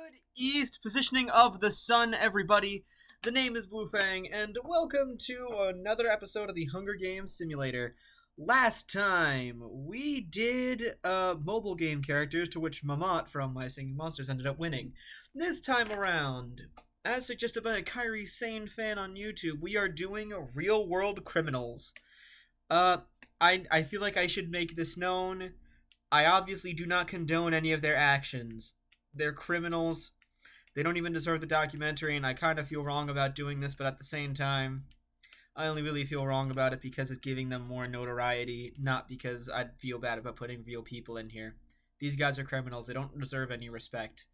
Good east positioning of the sun, everybody. The name is Blue Fang, and welcome to another episode of the Hunger Games Simulator. Last time, we did mobile game characters, to which Mamat from My Singing Monsters ended up winning. This time around, as suggested by a Kyrie Sane fan on YouTube, we are doing real-world criminals. I feel like I should make this known. I obviously do not condone any of their actions. They're criminals. They don't even deserve the documentary, and I kind of feel wrong about doing this, but at the same time, I only really feel wrong about it because it's giving them more notoriety, not because I'd feel bad about putting real people in here. These guys are criminals. They don't deserve any respect.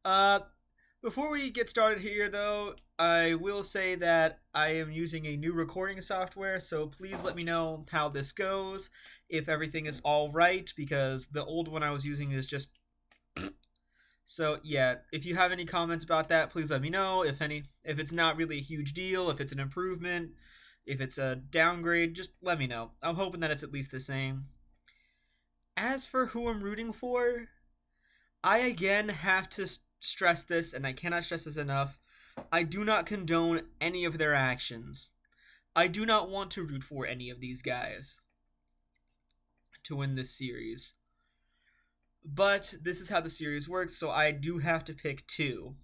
Before we get started here, though, I will say that I am using a new recording software, so please let me know how this goes, if everything is all right, because the old one I was using is just... So, yeah, if you have any comments about that, please let me know. If it's not really a huge deal, if it's an improvement, if it's a downgrade, just let me know. I'm hoping that it's at least the same. As for who I'm rooting for, I again have to stress this, and I cannot stress this enough. I do not condone any of their actions. I do not want to root for any of these guys to win this series. But this is how the series works, so I do have to pick two.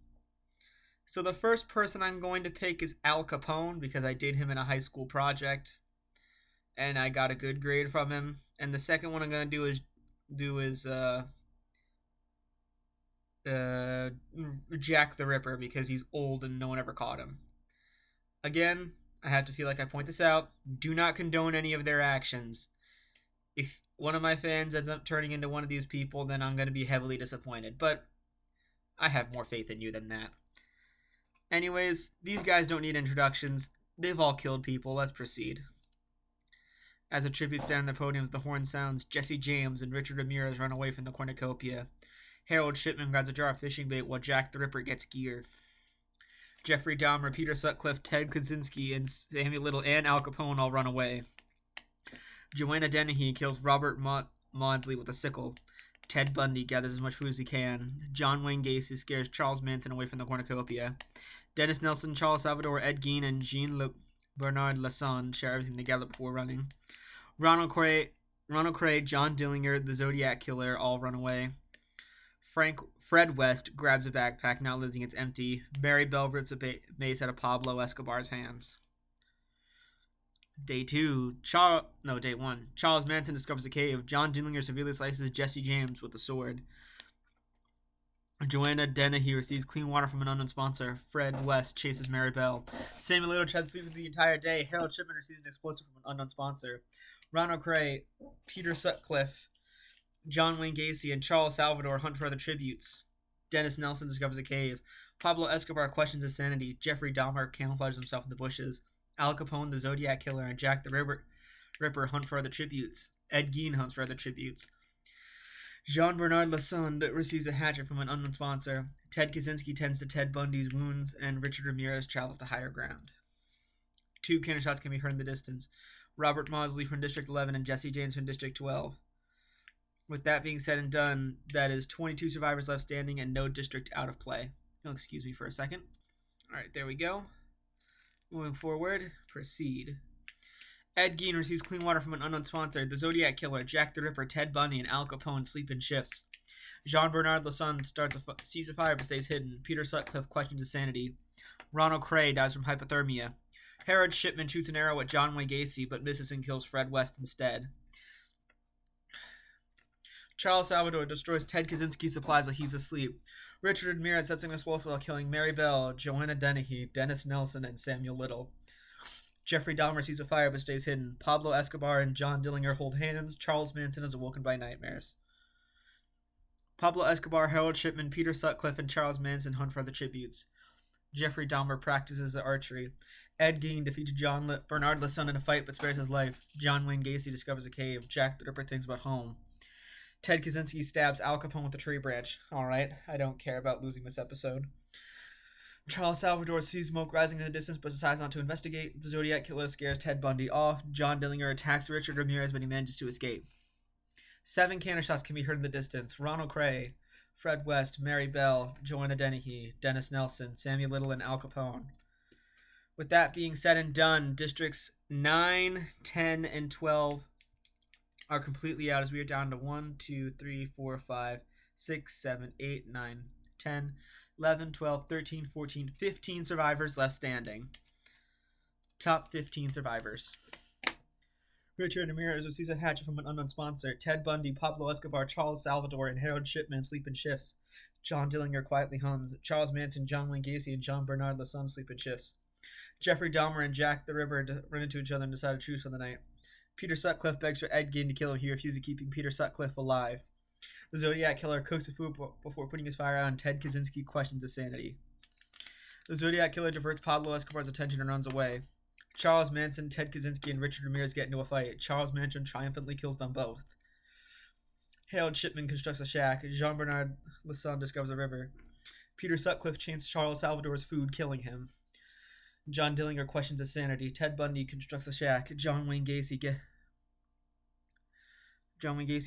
So the first person I'm going to pick is Al Capone, because I did him in a high school project, and I got a good grade from him. And the second one I'm going to do is Jack the Ripper, because he's old and no one ever caught him. Again, I have to feel like I point this out. Do not condone any of their actions. If one of my fans ends up turning into one of these people, then I'm going to be heavily disappointed. But I have more faith in you than that. Anyways, these guys don't need introductions. They've all killed people. Let's proceed. As a tribute stand on the podiums, the horn sounds. Jesse James and Richard Ramirez run away from the cornucopia. Harold Shipman grabs a jar of fishing bait while Jack the Ripper gets gear. Jeffrey Dahmer, Peter Sutcliffe, Ted Kaczynski, and Samuel Little and Al Capone all run away. Joanna Dennehy kills Robert Maudsley with a sickle. Ted Bundy gathers as much food as he can. John Wayne Gacy scares Charles Manson away from the cornucopia. Dennis Nelson, Charles Salvador, Ed Gein, and Jean-Bernard Lassalle share everything together before running. Ronald Cray, John Dillinger, the Zodiac Killer all run away. Fred West grabs a backpack, now realizing it's empty. Mary Bell rips a mace out of Pablo Escobar's hands. Day 1. Charles Manson discovers a cave. John Dillinger severely slices Jesse James with a sword. Joanna Dennehy receives clean water from an unknown sponsor. Fred West chases Mary Bell. Samuel Little tries to sleep the entire day. Harold Shipman receives an explosive from an unknown sponsor. Ronald Cray, Peter Sutcliffe, John Wayne Gacy, and Charles Salvador hunt for other tributes. Dennis Nelson discovers a cave. Pablo Escobar questions his sanity. Jeffrey Dahmer camouflages himself in the bushes. Al Capone, the Zodiac Killer, and Jack the Ripper hunt for other tributes. Ed Gein hunts for other tributes. Jean-Bernard Lassalle receives a hatchet from an unknown sponsor. Ted Kaczynski tends to Ted Bundy's wounds, and Richard Ramirez travels to higher ground. 2 cannon shots can be heard in the distance. Robert Maudsley from District 11 and Jesse James from District 12. With that being said and done, that is 22 survivors left standing and no district out of play. Oh, excuse me for a second. Alright, there we go. Moving forward, proceed. Ed Gein receives clean water from an unknown sponsor. The Zodiac Killer, Jack the Ripper, Ted Bundy, and Al Capone sleep in shifts. Jean-Bernard Lassalle sees a fire but stays hidden. Peter Sutcliffe questions his sanity. Ronald Cray dies from hypothermia. Harold Shipman shoots an arrow at John Wayne Gacy but misses and kills Fred West instead. Charles Salvador destroys Ted Kaczynski's supplies while he's asleep. Richard Ramirez sets an explosive while killing Mary Bell, Joanna Dennehy, Dennis Nelson, and Samuel Little. Jeffrey Dahmer sees a fire but stays hidden. Pablo Escobar and John Dillinger hold hands. Charles Manson is awoken by nightmares. Pablo Escobar, Harold Shipman, Peter Sutcliffe, and Charles Manson hunt for other tributes. Jeffrey Dahmer practices archery. Ed Gein defeats Bernard Lassalle in a fight but spares his life. John Wayne Gacy discovers a cave. Jack the Ripper thinks about home. Ted Kaczynski stabs Al Capone with a tree branch. Alright, I don't care about losing this episode. Charles Salvador sees smoke rising in the distance but decides not to investigate. The Zodiac Killer scares Ted Bundy off. John Dillinger attacks Richard Ramirez but he manages to escape. 7 cannon shots can be heard in the distance. Ronald Cray, Fred West, Mary Bell, Joanna Dennehy, Dennis Nelson, Sammy Little, and Al Capone. With that being said and done, districts 9, 10, and 12 are completely out as we are down to 1, 2, 3, 4, 5, 6, 7, 8, 9, 10, 11, 12, 13, 14, 15 survivors left standing. Top 15 survivors. Richard Ramirez receives a hatchet from an unknown sponsor. Ted Bundy, Pablo Escobar, Charles Salvador, and Harold Shipman sleep in shifts. John Dillinger quietly hums. Charles Manson, John Wayne Gacy, and John Bernard Lason sleep in shifts. Jeffrey Dahmer and Jack the Ripper run into each other and decide to truce for the night. Peter Sutcliffe begs for Ed Gein to kill him. He refuses, keeping Peter Sutcliffe alive. The Zodiac Killer cooks the food before putting his fire out, and Ted Kaczynski questions his sanity. The Zodiac Killer diverts Pablo Escobar's attention and runs away. Charles Manson, Ted Kaczynski, and Richard Ramirez get into a fight. Charles Manson triumphantly kills them both. Harold Shipman constructs a shack. Jean Bernard Lason discovers a river. Peter Sutcliffe chains Charles Salvador's food, killing him. John Dillinger questions his sanity. Ted Bundy constructs a shack. John Wayne Gacy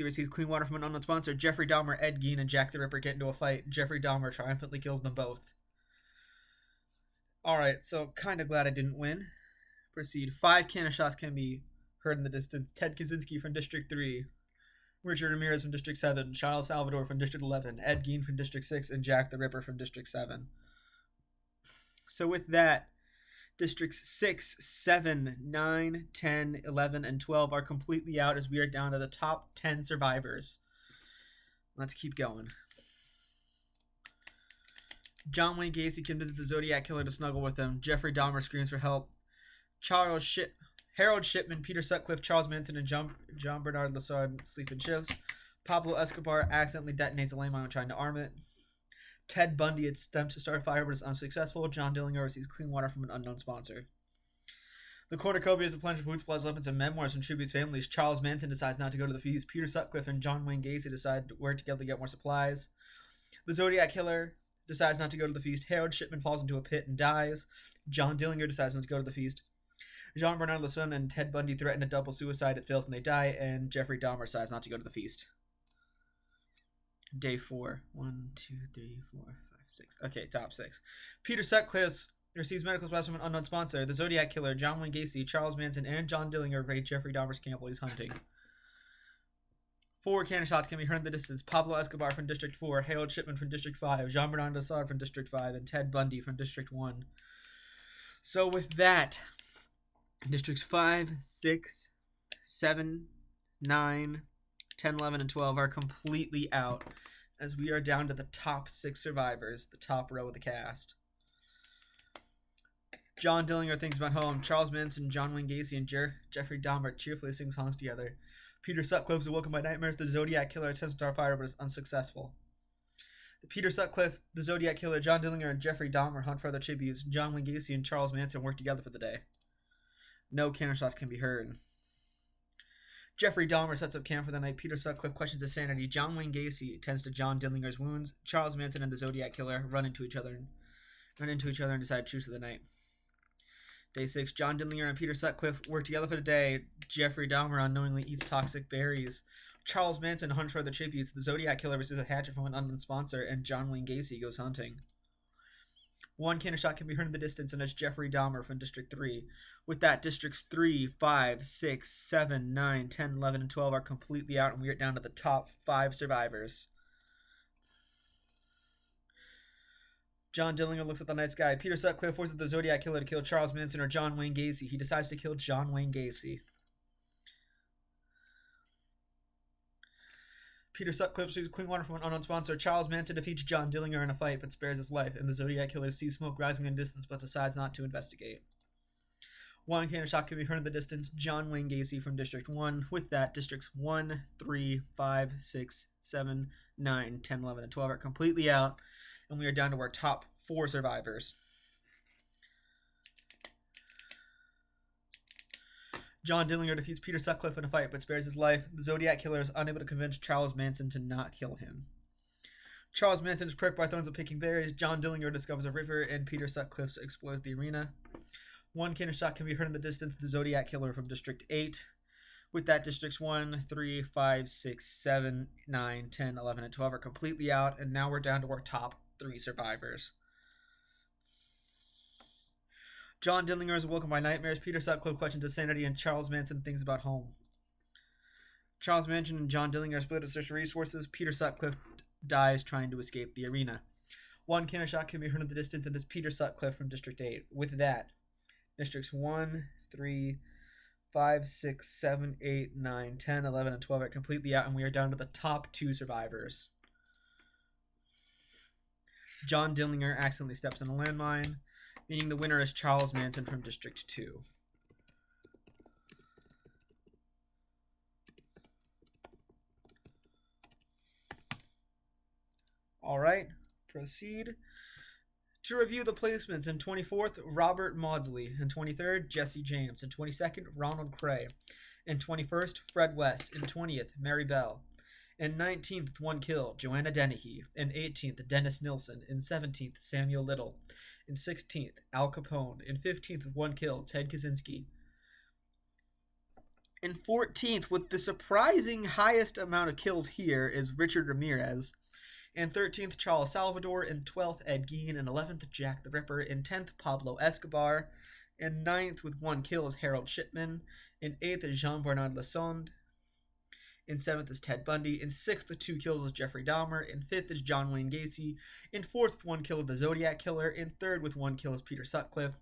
receives clean water from an unknown sponsor. Jeffrey Dahmer, Ed Gein, and Jack the Ripper get into a fight. Jeffrey Dahmer triumphantly kills them both. Alright, so kind of glad I didn't win. Proceed. 5 cannon shots can be heard in the distance. Ted Kaczynski from District 3. Richard Ramirez from District 7. Charles Salvador from District 11. Ed Gein from District 6. And Jack the Ripper from District 7. So with that, Districts 6, 7, 9, 10, 11, and 12 are completely out as we are down to the top 10 survivors. Let's keep going. John Wayne Gacy can visit the Zodiac Killer to snuggle with him. Jeffrey Dahmer screams for help. Harold Shipman, Peter Sutcliffe, Charles Manson, and John Bernard Lason sleep in shifts. Pablo Escobar accidentally detonates a landmine when trying to arm it. Ted Bundy attempts to start a fire but is unsuccessful. John Dillinger receives clean water from an unknown sponsor. The cornucopias of plenty of food supplies, weapons, and memoirs from tributes families. Charles Manson decides not to go to the feast. Peter Sutcliffe and John Wayne Gacy decide to work together to get more supplies. The Zodiac Killer decides not to go to the feast. Harold Shipman falls into a pit and dies. John Dillinger decides not to go to the feast. Jean Bernard Lason and Ted Bundy threaten a double suicide. It fails and they die. And Jeffrey Dahmer decides not to go to the feast. Day 4. 1, 2, 3, 4, 5, 6. Okay, top 6. Peter Sutcliffe receives medical supplies from an unknown sponsor. The Zodiac Killer, John Wayne Gacy, Charles Manson, and John Dillinger raid Jeffrey Dahmer's camp while he's hunting. 4 cannon shots can be heard in the distance. Pablo Escobar from District 4, Harold Shipman from District 5, Jean Bernard Lason from District 5, and Ted Bundy from District 1. So with that, Districts 5, 6, 7, 9, 10, 11, and 12 are completely out as we are down to the top 6 survivors, the top row of the cast. John Dillinger thinks about home. Charles Manson, John Wayne Gacy, and Jeffrey Dahmer cheerfully sing songs together. Peter Sutcliffe is awoken by nightmares. The Zodiac Killer attempts to start a fire but is unsuccessful. Peter Sutcliffe, the Zodiac Killer, John Dillinger, and Jeffrey Dahmer hunt for other tributes. John Wayne Gacy and Charles Manson work together for the day. No cannon shots can be heard. Jeffrey Dahmer sets up camp for the night. Peter Sutcliffe questions his sanity. John Wayne Gacy tends to John Dillinger's wounds. Charles Manson and the Zodiac Killer run into each other and decide to truce for the night. Day 6. John Dillinger and Peter Sutcliffe work together for the day. Jeffrey Dahmer unknowingly eats toxic berries. Charles Manson hunts for other tributes. The Zodiac Killer receives a hatchet from an unknown sponsor, and John Wayne Gacy goes hunting. 1 cannon shot can be heard in the distance, and it's Jeffrey Dahmer from District 3. With that, Districts 3, 5, 6, 7, 9, 10, 11, and 12 are completely out, and we are down to the top 5 survivors. John Dillinger looks at the night sky. Peter Sutcliffe forces the Zodiac Killer to kill Charles Manson or John Wayne Gacy. He decides to kill John Wayne Gacy. Peter Sutcliffe receives clean water from an unknown sponsor. Charles Manson defeats John Dillinger in a fight but spares his life, and the Zodiac Killer sees smoke rising in the distance but decides not to investigate. 1 cannon shot can be heard in the distance. John Wayne Gacy from District 1. With that, Districts 1, 3, 5, 6, 7, 9, 10, 11, and 12 are completely out, and we are down to our top 4 survivors. John Dillinger defeats Peter Sutcliffe in a fight but spares his life. The Zodiac Killer is unable to convince Charles Manson to not kill him. Charles Manson is pricked by thorns of picking berries. John Dillinger discovers a river, and Peter Sutcliffe explores the arena. 1 cannon shot can be heard in the distance. The Zodiac Killer from District 8. With that, districts 1, 3, 5, 6, 7, 9, 10, 11, and 12 are completely out, and now we're down to our top 3 survivors. John Dillinger is Awoken by Nightmares, Peter Sutcliffe questions his sanity, and Charles Manson thinks about home. Charles Manson and John Dillinger split to search for resources. Peter Sutcliffe dies trying to escape the arena. One cannon shot can be heard in the distance, and it's Peter Sutcliffe from District 8. With that, districts 1, 3, 5, 6, 7, 8, 9, 10, 11, and 12 are completely out, and we are down to the top 2 survivors. John Dillinger accidentally steps on a landmine, meaning the winner is Charles Manson from District 2. All right, proceed. To review the placements, in 24th, Robert Maudsley. In 23rd, Jesse James. In 22nd, Ronald Cray. In 21st, Fred West. In 20th, Mary Bell. In 19th, with 1 kill, Joanna Dennehy. In 18th, Dennis Nilsson. In 17th, Samuel Little. In 16th, Al Capone. In 15th, with 1 kill, Ted Kaczynski. In 14th, with the surprising highest amount of kills here, is Richard Ramirez. In 13th, Charles Salvador. In 12th, Ed Gein. In 11th, Jack the Ripper. In 10th, Pablo Escobar. In 9th, with 1 kill, is Harold Shipman. In 8th is Jean-Bernard Lassonde. In 7th is Ted Bundy. In 6th, with 2 kills, is Jeffrey Dahmer. In 5th is John Wayne Gacy. In 4th, with 1 kill, is the Zodiac Killer. In 3rd, with 1 kill, is Peter Sutcliffe.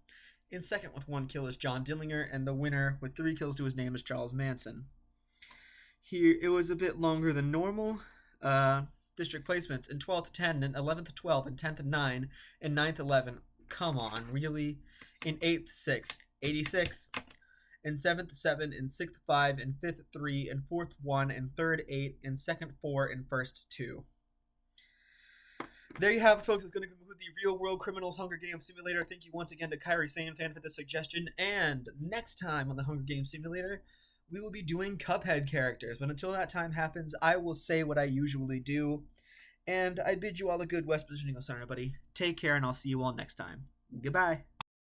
In 2nd, with 1 kill, is John Dillinger. And the winner, with 3 kills to his name, is Charles Manson. Here, it was a bit longer than normal. District placements in 12th 10, and 11th 12, and 10th 9, and 9th 11. Come on, really? In 8th 6, 86. In 7th 7, in 6th 5, in 5th 3, in 4th 1, in 3rd 8, in 2nd 4, and 1st 2. There you have it, folks. It's going to conclude the Real World Criminals Hunger Games Simulator. Thank you once again to Kyrie Sanfan for the suggestion. And next time on the Hunger Games Simulator, we will be doing Cuphead characters. But until that time happens, I will say what I usually do. And I bid you all a good West Virginia summer, everybody. Take care, and I'll see you all next time. Goodbye.